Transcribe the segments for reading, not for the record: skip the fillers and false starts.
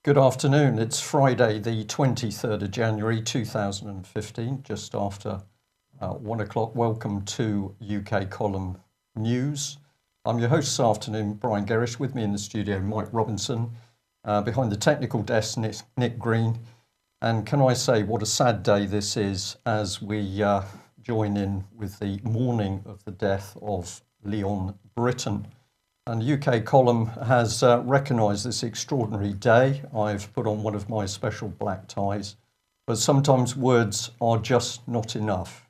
Good afternoon. It's Friday, the 23rd of January 2015, just after 1 o'clock. Welcome to UK Column News. I'm your host this afternoon, Brian Gerrish. With me in the studio, Mike Robinson. Behind the technical desk, Nick Green. And can I say what a sad day this is as we join in with the mourning of the death of Leon Brittan. And UK Column has recognised this extraordinary day. I've put on one of my special black ties, but sometimes words are just not enough.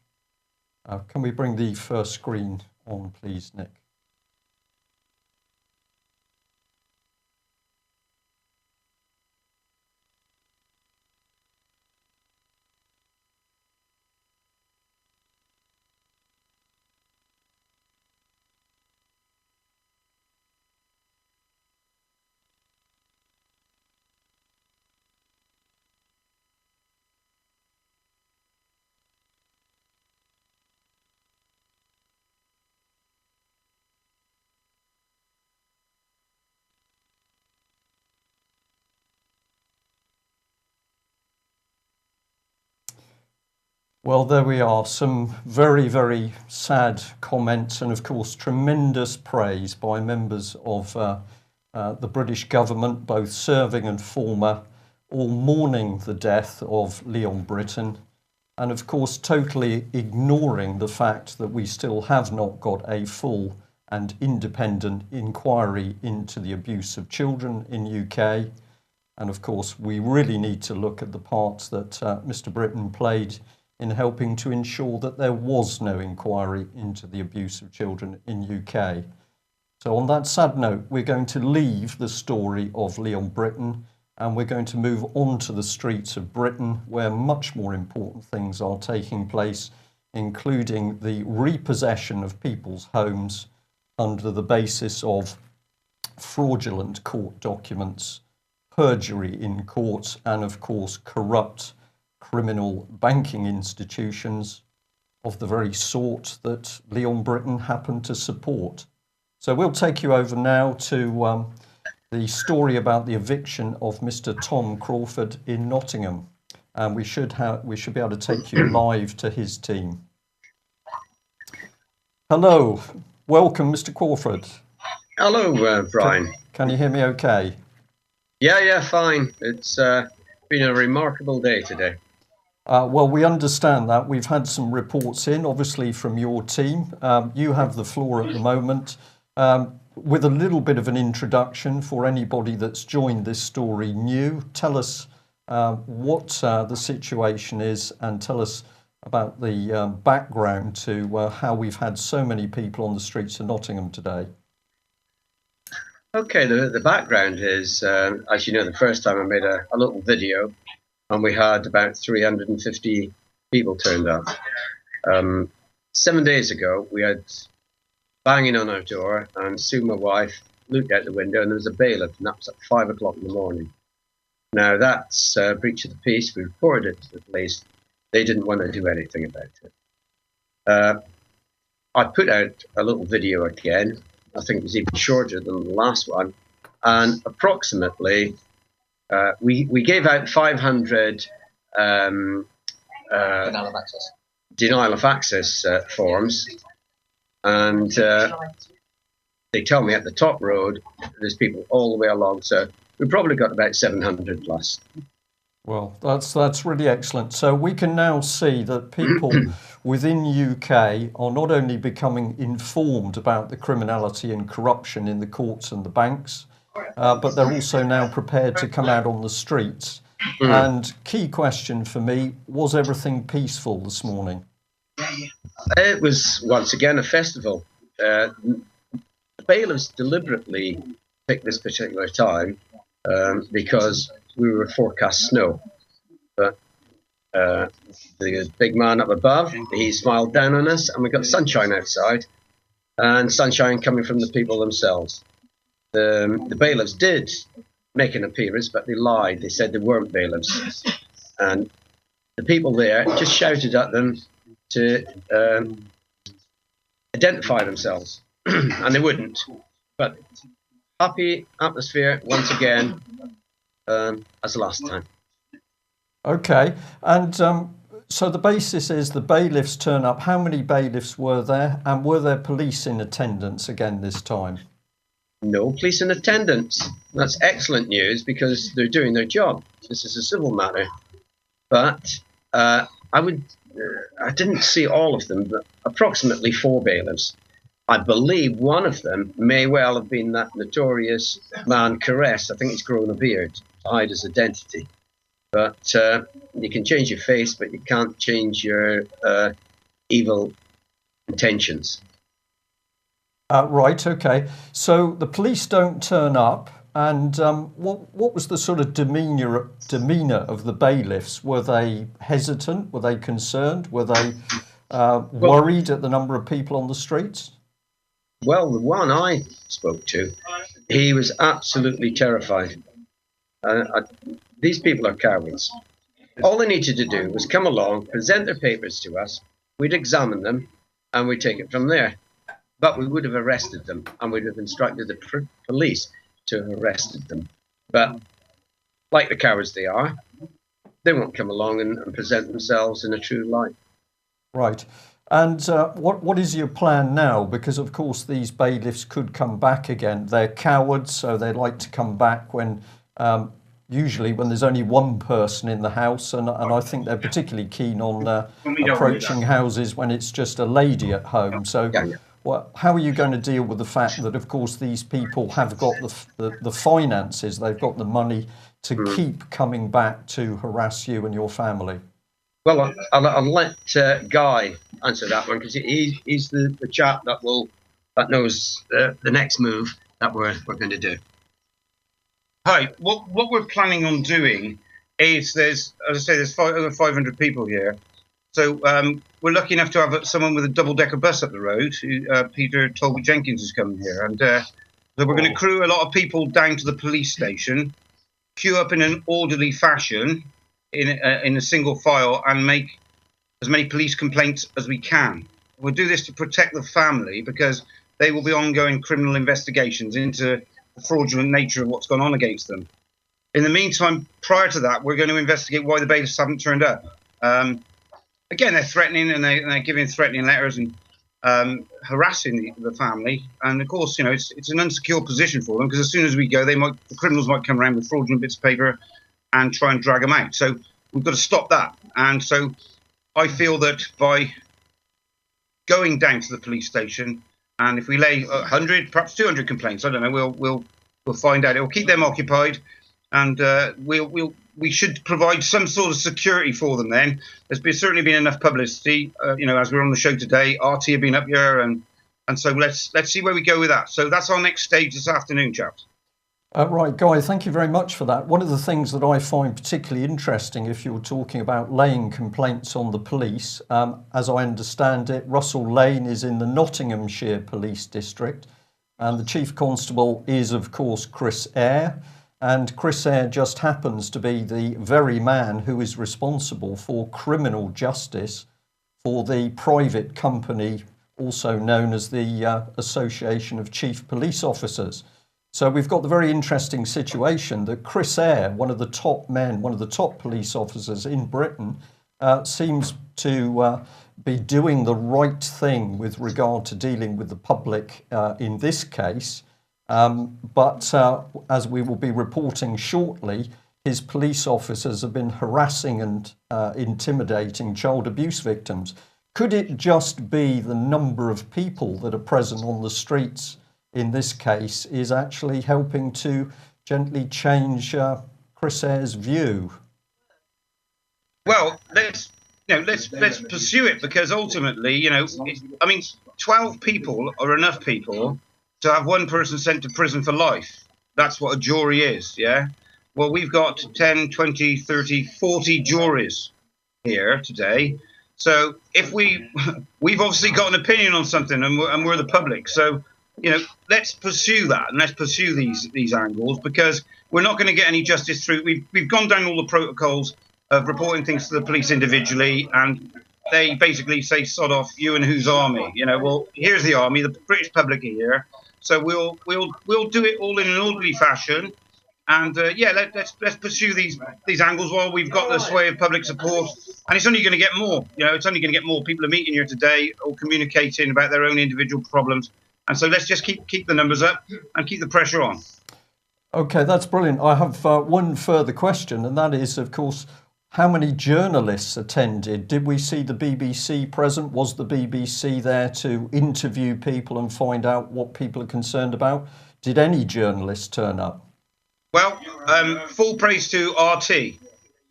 Can we bring the first screen on, please, Nick? Well, there we are. Some very, very sad comments and, of course, tremendous praise by members of the British government, both serving and former, all mourning the death of Leon Brittan and, of course, totally ignoring the fact that we still have not got a full and independent inquiry into the abuse of children in UK. And, of course, we really need to look at the parts that Mr. Brittan played in helping to ensure that there was no inquiry into the abuse of children in UK. So on that sad note, we're going to leave the story of Leon Brittan and we're going to move on to the streets of Britain where much more important things are taking place, including the repossession of people's homes under the basis of fraudulent court documents, perjury in court, and of course corrupt criminal banking institutions of the very sort that Leon Brittan happened to support. So we'll take you over now to the story about the eviction of Mr. Tom Crawford in Nottingham. And we should be able to take you live to his team. Hello, welcome, Mr. Crawford. Hello, Brian. Can you hear me okay? Yeah, fine. It's been a remarkable day today. Well, we understand that. We've had some reports in, obviously, from your team. You have the floor at the moment. With a little bit of an introduction for anybody that's joined this story new, tell us what the situation is and tell us about the background to how we've had so many people on the streets of Nottingham today. Okay, the background is, as you know, the first time I made a little video, and we had about 350 people turned up. 7 days ago, we had banging on our door, and Sue, my wife, looked out the window, and there was a bailiff, and that was at 5 o'clock in the morning. Now, that's a breach of the peace. We reported it to the police. They didn't want to do anything about it. I put out a little video again. I think it was even shorter than the last one, and approximately we gave out 500 denial of access forms, and they tell me at the top road there's people all the way along, so we've probably got about 700 plus. Well, that's really excellent. So we can now see that people within UK are not only becoming informed about the criminality and corruption in the courts and the banks, but they're also now prepared to come out on the streets. And key question for me, was everything peaceful this morning? It was once again a festival. The bailiffs deliberately picked this particular time because we were forecast snow. But the big man up above, he smiled down on us, and we got sunshine outside, and sunshine coming from the people themselves. The bailiffs did make an appearance, but they lied. They said they weren't bailiffs. And the people there just shouted at them to identify themselves, and they wouldn't. But happy atmosphere once again. as last time. Okay, and so the basis is the bailiffs turn up. How many bailiffs were there, and were there police in attendance again this time? No police in attendance. That's excellent news because they're doing their job. This is a civil matter. But I didn't see all of them, but approximately 4 bailiffs. I believe one of them may well have been that notorious man Caress. I think he's grown a beard to hide his identity. But you can change your face, but you can't change your evil intentions. Right, okay. So the police don't turn up, and what was the sort of demeanour of the bailiffs? Were they hesitant? Were they concerned? Were they worried at the number of people on the streets? Well, the one I spoke to, he was absolutely terrified. These people are cowards. All they needed to do was come along, present their papers to us, we'd examine them, and we'd take it from there. But we would have arrested them, and we'd have instructed the police to have arrested them. But like the cowards they are, they won't come along and present themselves in a true light. Right. And what is your plan now? Because, of course, these bailiffs could come back again. They're cowards, so they like to come back when usually when there's only one person in the house. And I think they're particularly keen on approaching houses when it's just a lady at home. So well, how are you going to deal with the fact that, of course, these people have got the finances, they've got the money to keep coming back to harass you and your family? Well, I'll let Guy answer that one because he's the chap that knows the next move that we're going to do. Hi. What we're planning on doing is there's 500 people here, so we're lucky enough to have someone with a double-decker bus up the road. Peter Talbot Jenkins is coming here, and so we're going to crew a lot of people down to the police station, queue up in an orderly fashion, in a single file, and make as many police complaints as we can. We'll do this to protect the family because they will be ongoing criminal investigations into the fraudulent nature of what's gone on against them. In the meantime, prior to that, we're going to investigate why the bailiffs haven't turned up. Again, they're threatening and they're giving threatening letters and harassing the family. And of course, it's an unsecure position for them because as soon as we go, the criminals might come around with fraudulent bits of paper and try and drag them out. So we've got to stop that. And so I feel that by going down to the police station, and if we lay 100, perhaps 200 complaints, I don't know, we'll find out. It will keep them occupied, and we should provide some sort of security for them. Then there's certainly been enough publicity. As we're on the show today, RT have been up here, and so let's see where we go with that. So that's our next stage this afternoon, chaps. Right, Guy, thank you very much for that. One of the things that I find particularly interesting, if you're talking about laying complaints on the police, as I understand it, Russell Lane is in the Nottinghamshire Police District, and the Chief Constable is, of course, Chris Eyre. And Chris Eyre just happens to be the very man who is responsible for criminal justice for the private company, also known as the Association of Chief Police Officers. So we've got the very interesting situation that Chris Eyre, one of the top police officers in Britain, seems to be doing the right thing with regard to dealing with the public in this case. But as we will be reporting shortly, his police officers have been harassing and intimidating child abuse victims. Could it just be the number of people that are present on the streets in this case is actually helping to gently change Chris Eyre's view? Well, let's pursue it because ultimately, 12 people are enough people to have one person sent to prison for life. That's what a jury is, yeah? Well, we've got 10, 20, 30, 40 juries here today. So if we've obviously got an opinion on something and we're the public. So, let's pursue that and let's pursue these angles because we're not going to get any justice through. We've gone down all the protocols of reporting things to the police individually, and they basically say, sod off, you and whose army? Well, here's the army, the British public are here. So we'll do it all in an orderly fashion, And let's pursue these angles while we've got the sway of public support. And it's only going to get more. It's only going to get more. People are meeting here today or communicating about their own individual problems. And so let's just keep the numbers up and keep the pressure on. Okay, that's brilliant. I have one further question, and that is, of course, how many journalists attended? Did we see the BBC present? Was the BBC there to interview people and find out what people are concerned about? Did any journalists turn up? Well, full praise to RT.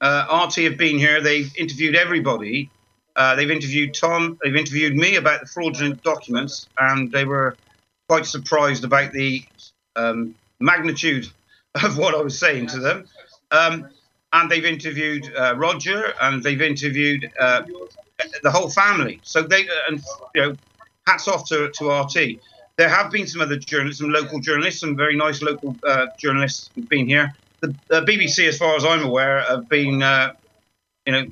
RT have been here. They've interviewed everybody. They've interviewed Tom. They've interviewed me about the fraudulent documents, and they were quite surprised about the magnitude of what I was saying to them. And they've interviewed Roger, and they've interviewed the whole family. So hats off to RT. There have been some other journalists, some local journalists, some very nice local journalists who've been here. The BBC, as far as I'm aware, have been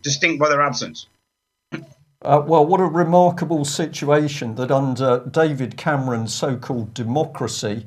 distinct by their absence. Well, what a remarkable situation that under David Cameron's so-called democracy,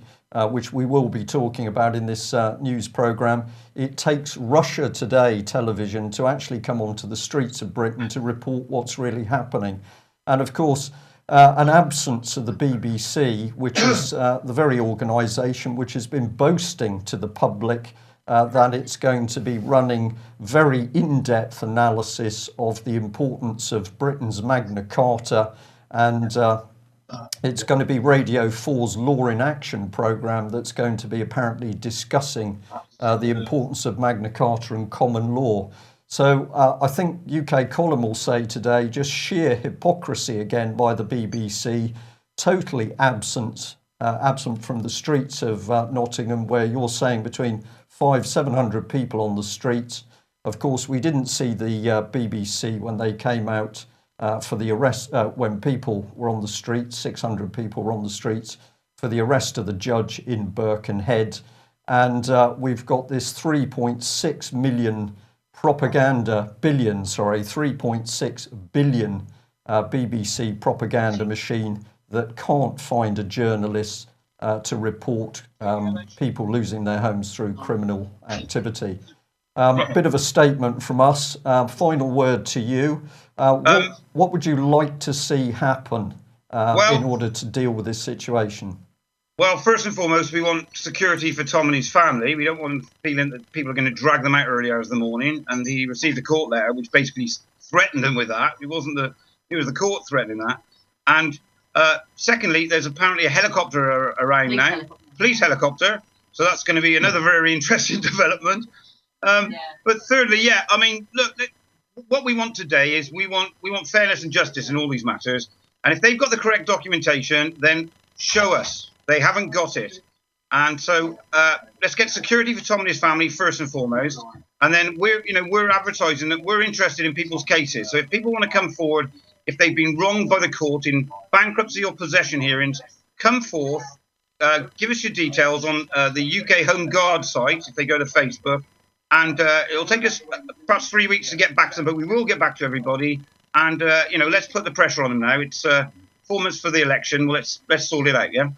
which we will be talking about in this news programme, it takes Russia Today television to actually come onto the streets of Britain to report what's really happening. And of course, an absence of the BBC, which is the very organisation which has been boasting to the public that it's going to be running very in-depth analysis of the importance of Britain's Magna Carta, and it's going to be Radio 4's Law in Action programme that's going to be apparently discussing the importance of Magna Carta and common law. So I think UK Column will say today just sheer hypocrisy again by the BBC, totally absent from the streets of Nottingham, where you're saying between 500-700 people on the streets. Of course, we didn't see the BBC when they came out for the arrest, when people were on the streets, 600 people were on the streets for the arrest of the judge in Birkenhead. And we've got this 3.6 billion BBC propaganda machine that can't find a journalist to report people losing their homes through criminal activity. Bit of a statement from us. Final word to you. What would you like to see happen in order to deal with this situation? Well, first and foremost, we want security for Tom and his family. We don't want feeling that people are going to drag them out early hours of the morning. And he received a court letter which basically threatened him with that. It was the court threatening that. And secondly, there's apparently a helicopter around now, police helicopter. So that's going to be another very interesting development. But thirdly, look, what we want today is we want fairness and justice in all these matters. And if they've got the correct documentation, then show us. They haven't got it. And so let's get security for Tom and his family first and foremost. And then we're advertising that we're interested in people's cases. So if people want to come forward, if they've been wronged by the court in bankruptcy or possession hearings, come forth, give us your details on the UK Home Guard site, if they go to Facebook. And it'll take us perhaps 3 weeks to get back to them, but we will get back to everybody. And, let's put the pressure on them now. It's 4 months for the election. Well, let's sort it out, yeah?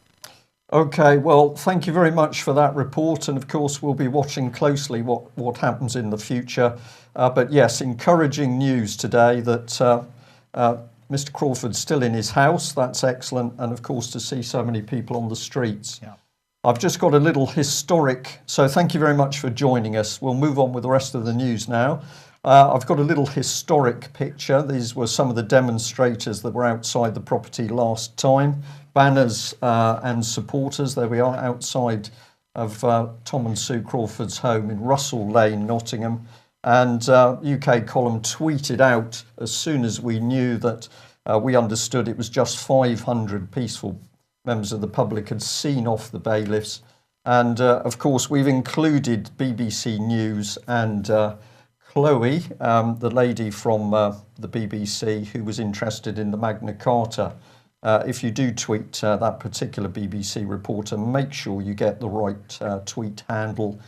Okay, well, thank you very much for that report. And of course, we'll be watching closely what happens in the future. But yes, encouraging news today that Mr. Crawford's still in his house. That's excellent. And of course, to see so many people on the streets. Yeah. I've just got a little historic. So thank you very much for joining us. We'll move on with the rest of the news now. I've got a little historic picture. These were some of the demonstrators that were outside the property last time. Banners and supporters. There we are outside of Tom and Sue Crawford's home in Russell Lane, Nottingham. And UK Column tweeted out as soon as we knew that we understood it was just 500 peaceful members of the public had seen off the bailiffs. And of course, we've included BBC News and Chloe, the lady from the BBC who was interested in the Magna Carta. If you do tweet that particular BBC reporter, make sure you get the right tweet handle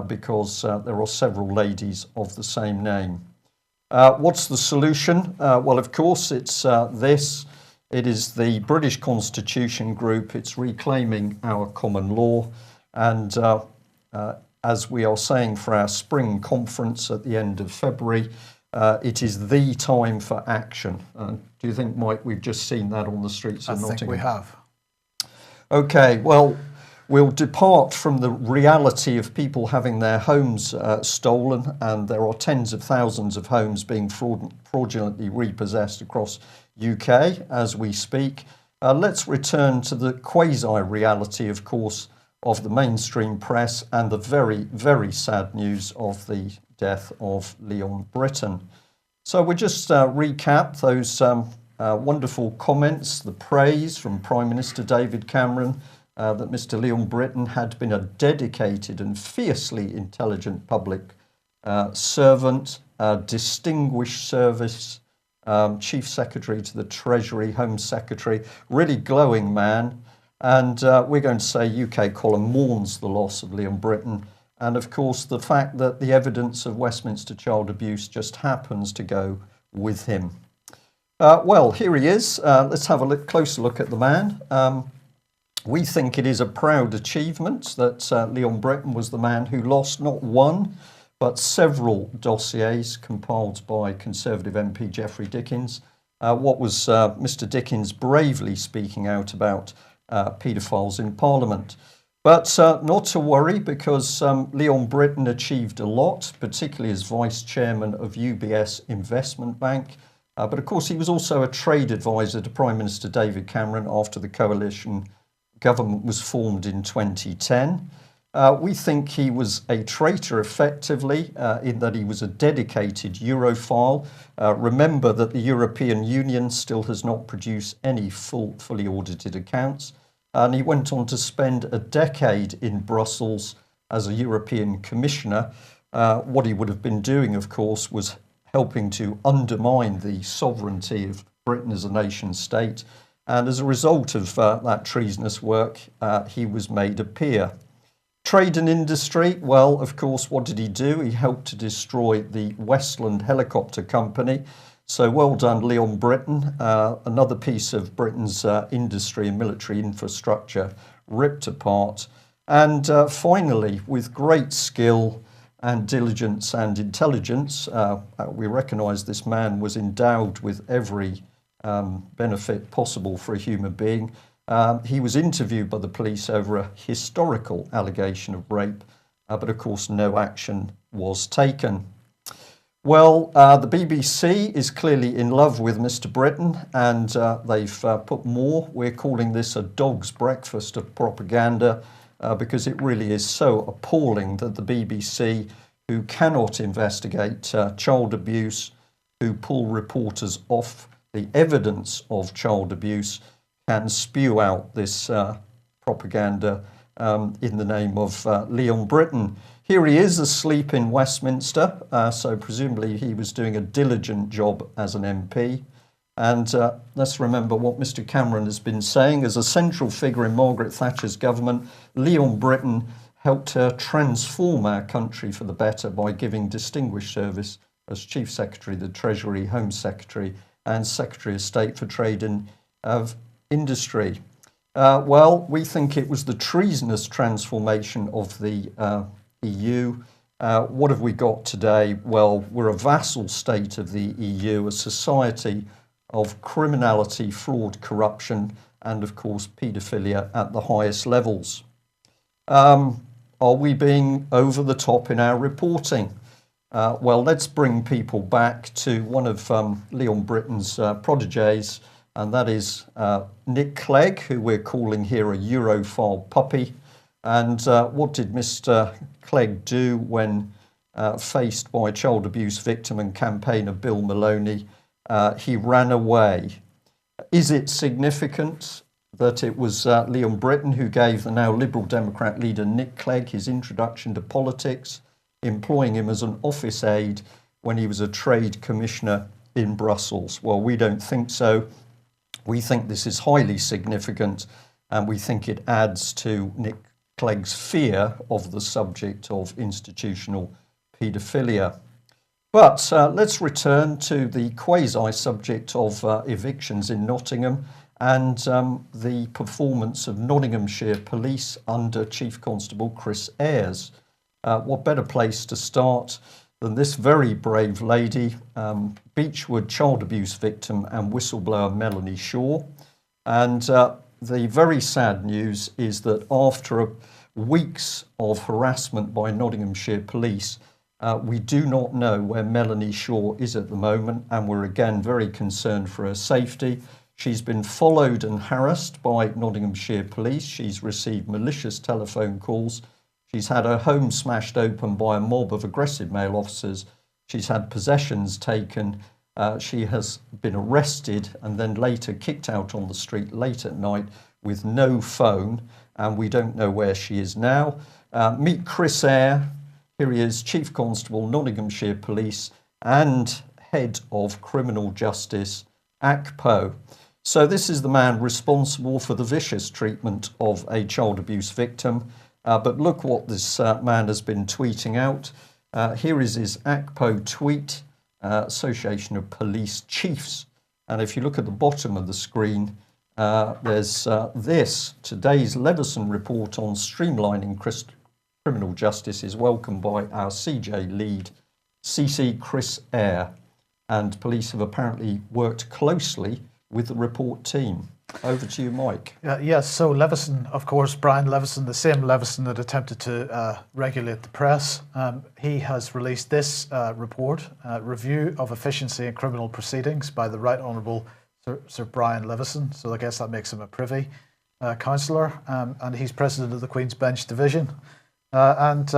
because there are several ladies of the same name. What's the solution? Well, of course, it's this. It is the British Constitution Group. It's reclaiming our common law. And as we are saying for our spring conference at the end of February, it is the time for action. Do you think, Mike, we've just seen that on the streets of Nottingham? I think we have. Okay, well, we'll depart from the reality of people having their homes stolen, and there are tens of thousands of homes being fraudulently repossessed across UK as we speak. Let's return to the quasi-reality, of course, of the mainstream press and the very, very sad news of the death of Leon Brittan. So we'll just recap those wonderful comments, the praise from Prime Minister David Cameron, that Mr. Leon Brittan had been a dedicated and fiercely intelligent public servant, distinguished service, Chief Secretary to the Treasury, Home Secretary, really glowing man. And we're going to say UK column mourns the loss of Leon Brittan. And of course, the fact that the evidence of Westminster child abuse just happens to go with him. Well, here he is. Let's have a closer look at the man. We think it is a proud achievement that Leon Brittan was the man who lost not one, but several dossiers compiled by Conservative MP Geoffrey Dickens. What was Mr. Dickens bravely speaking out about paedophiles in Parliament. But not to worry, because Leon Brittan achieved a lot, particularly as Vice Chairman of UBS Investment Bank. But of course, he was also a trade advisor to Prime Minister David Cameron after the coalition government was formed in 2010. We think he was a traitor effectively in that he was a dedicated Europhile. Remember that the European Union still has not produced any fully audited accounts. And he went on to spend a decade in Brussels as a European Commissioner. What he would have been doing, of course, was helping to undermine the sovereignty of Britain as a nation state. And as a result of that treasonous work, he was made a peer. Trade and industry, well, of course, what did he do? He helped to destroy the Westland Helicopter Company. So well done, Leon Brittan. Another piece of Britain's industry and military infrastructure ripped apart. And finally, with great skill and diligence and intelligence, we recognise this man was endowed with every benefit possible for a human being. He was interviewed by the police over a historical allegation of rape, but of course no action was taken. Well, the BBC is clearly in love with Mr. Brittan, and they've put more. We're calling this a dog's breakfast of propaganda, because it really is so appalling that the BBC, who cannot investigate child abuse, who pull reporters off the evidence of child abuse, can spew out this propaganda in the name of Leon Brittan. Here he is asleep in Westminster, so presumably he was doing a diligent job as an MP. And let's remember what Mr. Cameron has been saying. As a central figure in Margaret Thatcher's government, Leon Brittan helped her transform our country for the better by giving distinguished service as Chief Secretary of the Treasury, Home Secretary, and Secretary of State for Trade and Industry. Well, we think it was the treasonous transformation of the EU. What have we got today? Well, we're a vassal state of the EU, a society of criminality, fraud, corruption, and of course, paedophilia at the highest levels. Are we being over the top in our reporting? Well, let's bring people back to one of Leon Brittan's protégés, and that is Nick Clegg, who we're calling here a Europhile puppy. And what did Mr. Clegg do when faced by child abuse victim and campaigner Bill Maloney? He ran away. Is it significant that it was Leon Brittan who gave the now Liberal Democrat leader Nick Clegg his introduction to politics, employing him as an office aide when he was a trade commissioner in Brussels? Well, we don't think so. We think this is highly significant, and we think it adds to Nick Clegg's fear of the subject of institutional paedophilia. But let's return to the quasi-subject of evictions in Nottingham and the performance of Nottinghamshire Police under Chief Constable Chris Ayres. what better place to start than this very brave lady, Beechwood child abuse victim and whistleblower Melanie Shaw. And the very sad news is that after weeks of harassment by Nottinghamshire police, we do not know where Melanie Shaw is at the moment, and we're again very concerned for her safety. She's been followed and harassed by Nottinghamshire police. She's received malicious telephone calls. She's had her home smashed open by a mob of aggressive male officers. She's had possessions taken. She has been arrested and then later kicked out on the street late at night with no phone, and we don't know where she is now. Meet Chris Eyre. Here he is, Chief Constable, Nottinghamshire Police and Head of Criminal Justice, ACPO. So this is the man responsible for the vicious treatment of a child abuse victim. But look what this man has been tweeting out. Here is his ACPO tweet, Association of Police Chiefs. And if you look at the bottom of the screen, there's this. Today's Leveson report on streamlining criminal justice is welcomed by our CJ lead, CC Chris Eyre. And police have apparently worked closely with the report team. Over to you, Mike. Yes, so Leveson, of course, Brian Leveson, the same Leveson that attempted to regulate the press, he has released this report, Review of Efficiency in Criminal Proceedings by the Right Honourable Sir Brian Leveson. So I guess that makes him a Privy Councillor, and he's President of the Queen's Bench Division. And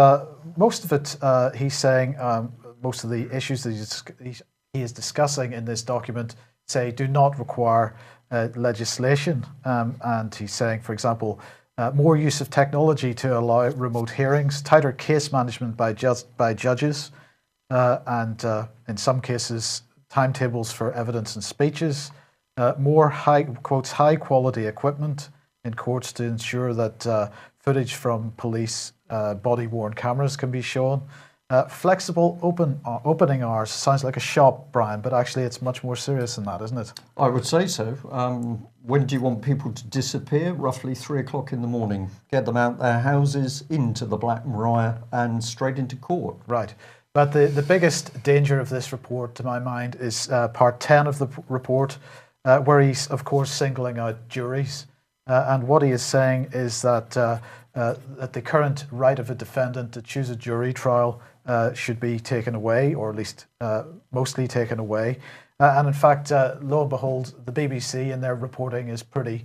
most of it, he's saying, most of the issues that he is discussing in this document say do not require legislation, and he's saying, for example, more use of technology to allow remote hearings, tighter case management by judges, and in some cases timetables for evidence and speeches, more high quality equipment in courts to ensure that footage from police body-worn cameras can be shown. Flexible opening hours sounds like a shop, Brian, but actually it's much more serious than that, isn't it? I would say so. When do you want people to disappear? Roughly 3 o'clock in the morning. Get them out their houses, into the Black Maria and straight into court. Right. But the biggest danger of this report, to my mind, is part 10 of the report, where he's, of course, singling out juries. And what he is saying is that the current right of a defendant to choose a jury trial should be taken away, or at least mostly taken away. And in fact, lo and behold, the BBC in their reporting is pretty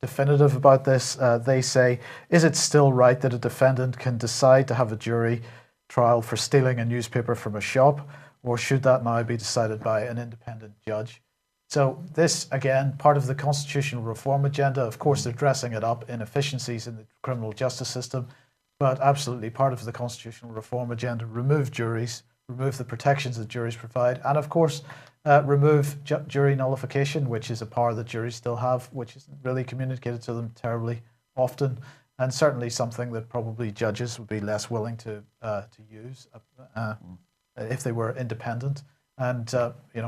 definitive about this. They say, is it still right that a defendant can decide to have a jury trial for stealing a newspaper from a shop, or should that now be decided by an independent judge? So this, again, part of the constitutional reform agenda. Of course, they're dressing it up, inefficiencies in the criminal justice system, but absolutely part of the constitutional reform agenda. Remove juries, remove the protections that juries provide, and of course, remove jury nullification, which is a power that juries still have, which isn't really communicated to them terribly often, and certainly something that probably judges would be less willing to use if they were independent. And,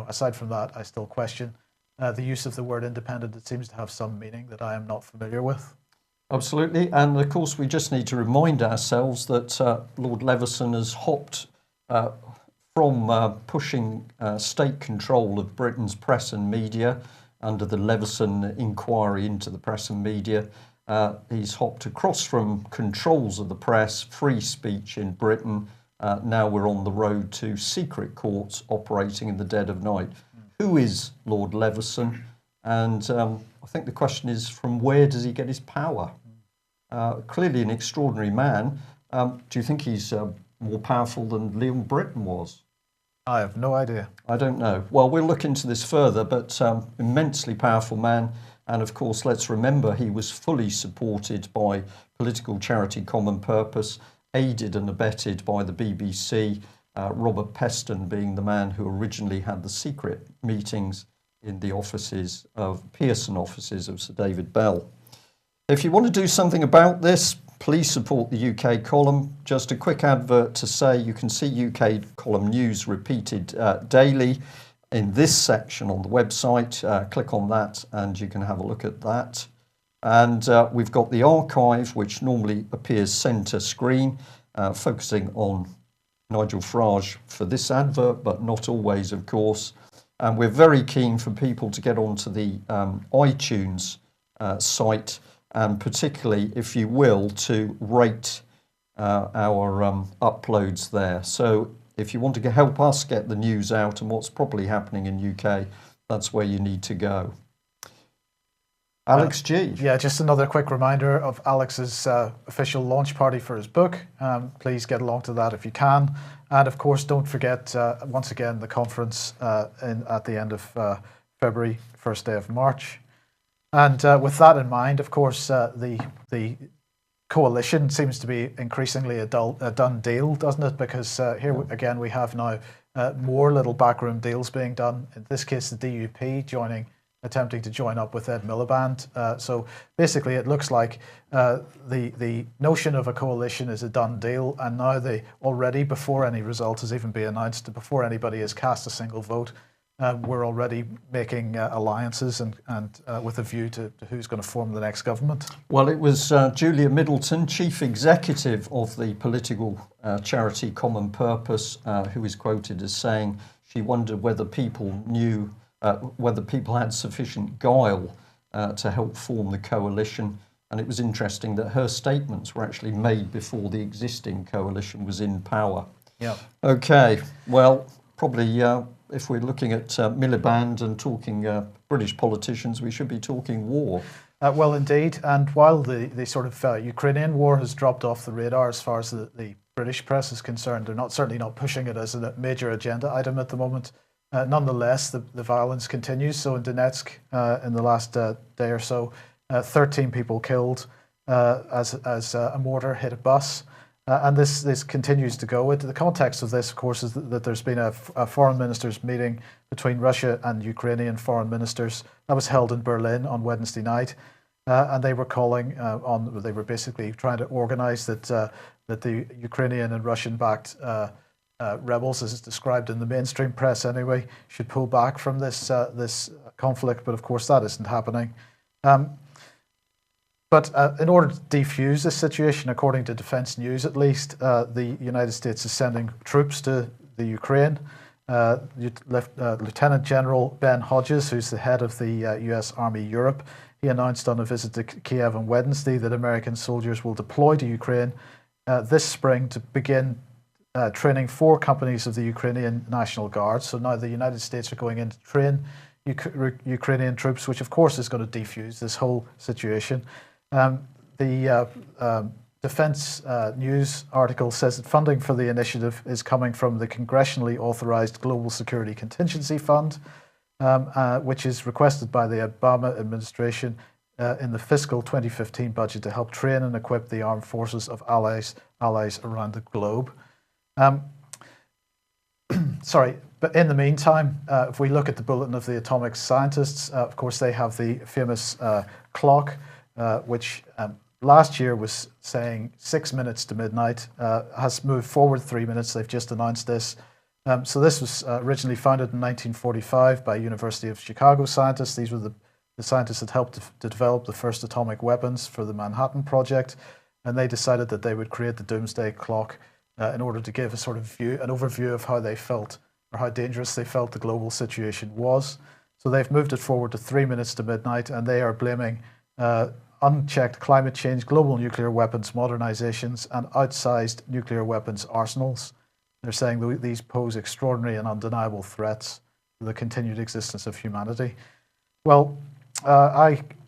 aside from that, I still question the use of the word independent. It seems to have some meaning that I am not familiar with. Absolutely. And, of course, we just need to remind ourselves that Lord Leveson has hopped from pushing state control of Britain's press and media under the Leveson inquiry into the press and media. He's hopped across from controls of the press, free speech in Britain. Now we're on the road to secret courts operating in the dead of night. Who is Lord Leveson? And I think the question is, from where does he get his power? Clearly an extraordinary man. Do you think he's more powerful than Leon Britton was? I have no idea. I don't know. Well, we'll look into this further, but immensely powerful man. And of course, let's remember he was fully supported by political charity Common Purpose, aided and abetted by the BBC, Robert Peston being the man who originally had the secret meetings in the offices of Pearson offices of Sir David Bell. If you want to do something about this, please support the UK column. Just a quick advert to say you can see UK column news repeated daily in this section on the website. Click on that and you can have a look at that. And we've got the archive, which normally appears centre screen. focusing on Nigel Farage for this advert, but not always, of course. And we're very keen for people to get onto the iTunes site, and particularly, if you will, to rate our uploads there. So if you want to help us get the news out and what's probably happening in UK, that's where you need to go. Alex G. Yeah, just another quick reminder of Alex's official launch party for his book. Please get along to that if you can. And of course, don't forget, once again, the conference at the end of February, first day of March. And with that in mind, of course, the coalition seems to be increasingly a done deal, doesn't it? Because here again, we have now more little backroom deals being done. In this case, the DUP attempting to join up with Ed Miliband. So basically, it looks like the notion of a coalition is a done deal, and now they already, before any result has even been announced, before anybody has cast a single vote, we're already making alliances and with a view to who's going to form the next government. Well, it was Julia Middleton, Chief Executive of the political charity Common Purpose, who is quoted as saying she wondered whether people knew whether people had sufficient guile to help form the coalition. And it was interesting that her statements were actually made before the existing coalition was in power. Yeah. Okay, well, probably if we're looking at Miliband and talking British politicians, we should be talking war. Well, indeed. And while the sort of Ukrainian war has dropped off the radar as far as the British press is concerned, they're certainly not pushing it as a major agenda item at the moment. Nonetheless, the violence continues. So in Donetsk, in the last day or so, 13 people killed as a mortar hit a bus. And this continues to go. The context of this, of course, is that there's been a foreign ministers meeting between Russia and Ukrainian foreign ministers that was held in Berlin on Wednesday night. And they were calling they were basically trying to organize that the Ukrainian and Russian-backed rebels, as it's described in the mainstream press anyway, should pull back from this conflict. But of course, that isn't happening. But in order to defuse this situation, according to Defense News at least, the United States is sending troops to the Ukraine. Lieutenant General Ben Hodges, who's the head of the US Army Europe, he announced on a visit to Kiev on Wednesday that American soldiers will deploy to Ukraine this spring to begin training 4 companies of the Ukrainian National Guard. So now the United States are going in to train Ukrainian troops, which of course is going to defuse this whole situation. The Defense News article says that funding for the initiative is coming from the congressionally authorized Global Security Contingency Fund, which is requested by the Obama administration in the fiscal 2015 budget to help train and equip the armed forces of allies around the globe. Sorry, but in the meantime, if we look at the Bulletin of the Atomic Scientists, of course, they have the famous clock, which last year was saying 6 minutes to midnight, has moved forward 3 minutes. They've just announced this. So this was originally founded in 1945 by University of Chicago scientists. These were the scientists that helped to develop the first atomic weapons for the Manhattan Project. And they decided that they would create the Doomsday Clock in order to give an overview of how they felt, or how dangerous they felt the global situation was. So they've moved it forward to 3 minutes to midnight, and they are blaming unchecked climate change, global nuclear weapons modernizations, and outsized nuclear weapons arsenals. They're saying these pose extraordinary and undeniable threats to the continued existence of humanity. Well,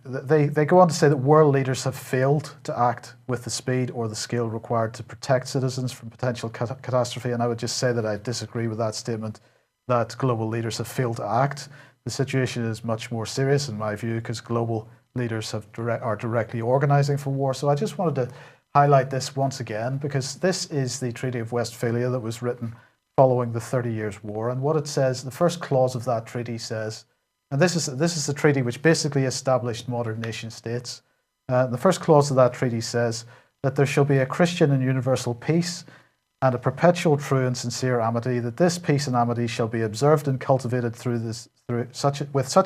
they go on to say that world leaders have failed to act with the speed or the skill required to protect citizens from potential catastrophe. And I would just say that I disagree with that statement, that global leaders have failed to act. The situation is much more serious in my view, because global leaders are directly organizing for war. So I just wanted to highlight this once again, because this is the Treaty of Westphalia that was written following the 30 Years' War. And what it says, the first clause of that treaty says, and this is the treaty which basically established modern nation states. The first clause of that treaty says that there shall be a Christian and universal peace, and a perpetual true and sincere amity, that this peace and amity shall be observed and cultivated with such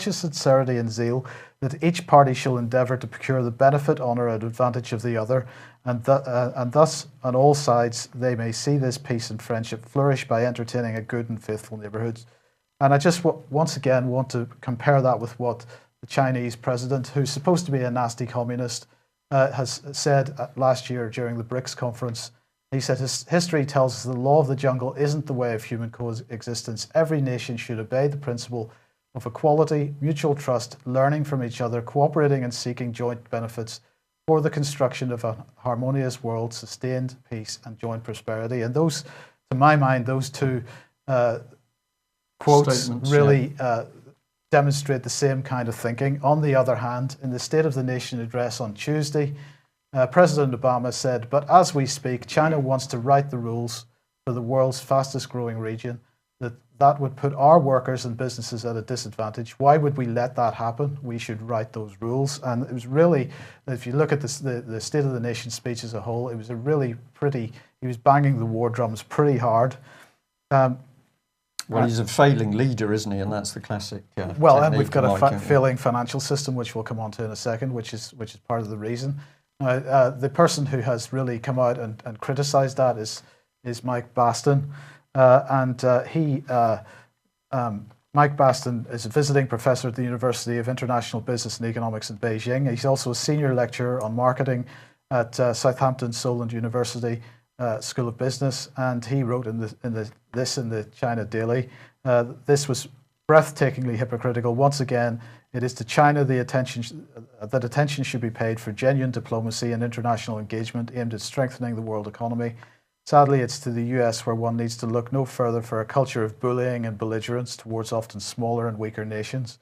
a sincerity and zeal that each party shall endeavour to procure the benefit, honour, and advantage of the other, and thus on all sides they may see this peace and friendship flourish by entertaining a good and faithful neighbourhood. And I just once again want to compare that with what the Chinese president, who's supposed to be a nasty communist, has said last year during the BRICS conference. He said, history tells us the law of the jungle isn't the way of human coexistence. Every nation should obey the principle of equality, mutual trust, learning from each other, cooperating and seeking joint benefits for the construction of a harmonious world, sustained peace and joint prosperity. And those, to my mind, those two quotes really demonstrate the same kind of thinking. On the other hand, in the State of the Nation address on Tuesday, President Obama said, but as we speak, China wants to write the rules for the world's fastest growing region, that would put our workers and businesses at a disadvantage. Why would we let that happen? We should write those rules. And it was really, if you look at the State of the Nation speech as a whole, it was a really pretty, he was banging the war drums pretty hard. Well, he's a failing leader, isn't he? And that's the classic. Well, and we've got a failing financial system, which we'll come on to in a second, which is part of the reason. The person who has really come out and criticised that is Mike Baston, Mike Baston is a visiting professor at the University of International Business and Economics in Beijing. He's also a senior lecturer on marketing at Southampton Solent University School of Business, and he wrote in the China Daily. This was breathtakingly hypocritical. Once again, it is to China that attention should be paid for genuine diplomacy and international engagement aimed at strengthening the world economy. Sadly, it's to the US where one needs to look no further for a culture of bullying and belligerence towards often smaller and weaker nations.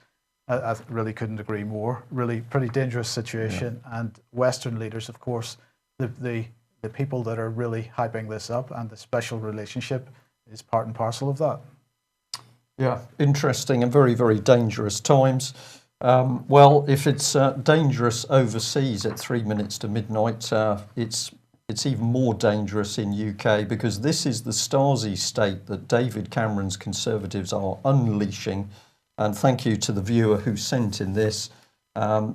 I really couldn't agree more. Really pretty dangerous situation. Yeah. And Western leaders, of course, the people that are really hyping this up, and the special relationship is part and parcel of that. Yeah, interesting and very, very dangerous times. Well, if it's dangerous overseas at 3 minutes to midnight, it's even more dangerous in UK, because this is the Stasi state that David Cameron's Conservatives are unleashing. And thank you to the viewer who sent in this.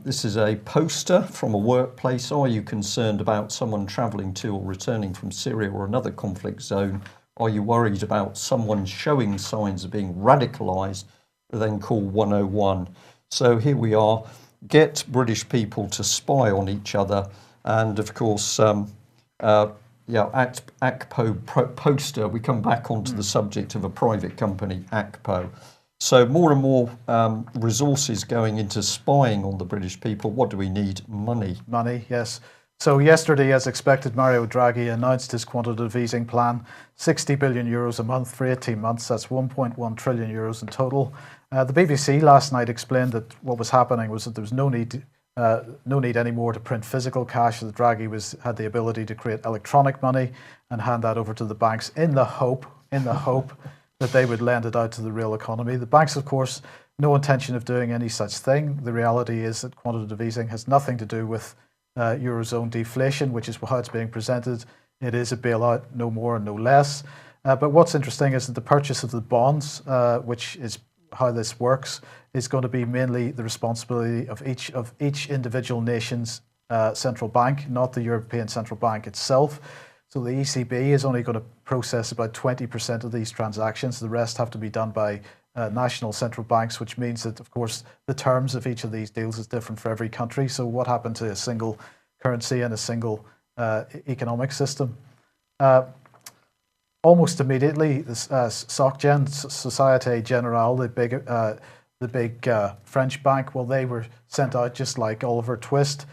This is a poster from a workplace. Are you concerned about someone travelling to or returning from Syria or another conflict zone? Are you worried about someone showing signs of being radicalised? Then call 101. So here we are. Get British people to spy on each other. And of course, ACPO poster, we come back onto the subject of a private company, ACPO. So more and more resources going into spying on the British people. What do we need? Money. Money, yes. So yesterday, as expected, Mario Draghi announced his quantitative easing plan, 60 billion euros a month for 18 months. That's 1.1 trillion euros in total. The BBC last night explained that what was happening was that there was no need anymore to print physical cash. That Draghi had the ability to create electronic money and hand that over to the banks in the hope that they would lend it out to the real economy. The banks, of course, no intention of doing any such thing. The reality is that quantitative easing has nothing to do with Eurozone deflation, which is how it's being presented. It is a bailout, no more and no less. But what's interesting is that the purchase of the bonds, which is how this works, is going to be mainly the responsibility of each individual nation's central bank, not the European Central Bank itself. So the ECB is only going to process about 20% of these transactions. The rest have to be done by national central banks, which means that, of course, the terms of each of these deals is different for every country. So what happened to a single currency and a single economic system? Almost immediately, SocGen, Société Générale, the big French bank, well, they were sent out just like Oliver Twist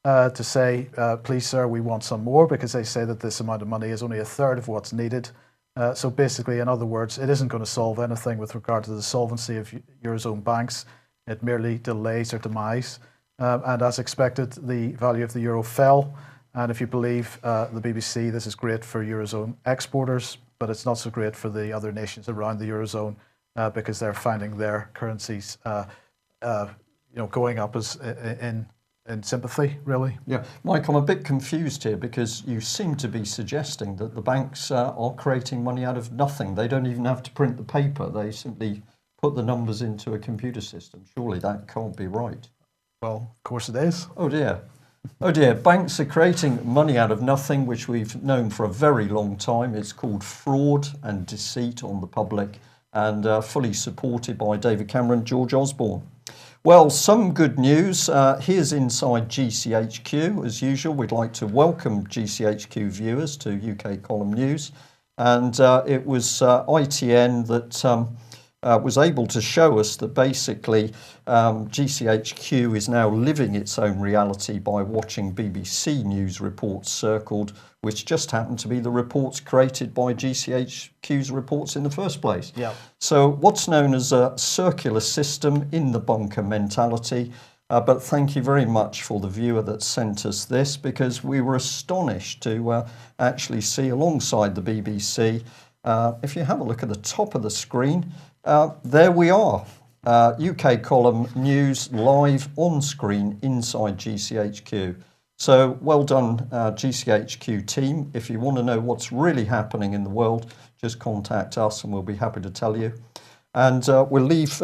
to say, please, sir, we want some more, because they say that this amount of money is only a third of what's needed. So basically, in other words, it isn't going to solve anything with regard to the solvency of Eurozone banks. It merely delays their demise. And as expected, the value of the euro fell. And if you believe the BBC, this is great for Eurozone exporters, but it's not so great for the other nations around the Eurozone because they're finding their currencies going up as in in sympathy, really. Yeah, Mike, I'm a bit confused here because you seem to be suggesting that the banks are creating money out of nothing. They don't even have to print the paper. They simply put the numbers into a computer system. Surely that can't be right. Well, of course it is. Oh dear. Oh dear. Banks are creating money out of nothing, which we've known for a very long time. It's called fraud and deceit on the public, and fully supported by David Cameron, George Osborne. Well, some good news. Here's inside GCHQ. As usual, we'd like to welcome GCHQ viewers to UK Column News. And it was ITN that was able to show us that basically GCHQ is now living its own reality by watching BBC News reports circled, which just happened to be the reports created by GCHQ's reports in the first place. Yeah. So what's known as a circular system in the bunker mentality. But thank you very much for the viewer that sent us this, because we were astonished to actually see alongside the BBC, if you have a look at the top of the screen, there we are. UK Column News live on screen inside GCHQ. So well done, GCHQ team. If you want to know what's really happening in the world, just contact us and we'll be happy to tell you. And we'll leave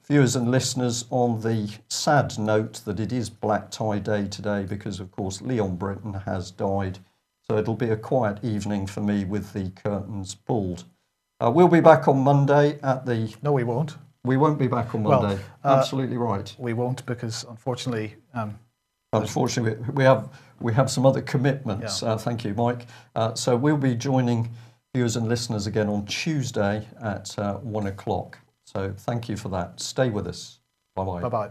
viewers and listeners on the sad note that it is Black Tie Day today because, of course, Leon Britton has died. So it'll be a quiet evening for me with the curtains pulled. We'll be back on Monday at the... No, we won't. We won't be back on Monday. Absolutely right. We won't because, unfortunately... Unfortunately, we have some other commitments. Yeah. Thank you, Mike. So we'll be joining viewers and listeners again on Tuesday at 1 o'clock. So thank you for that. Stay with us. Bye-bye. Bye-bye.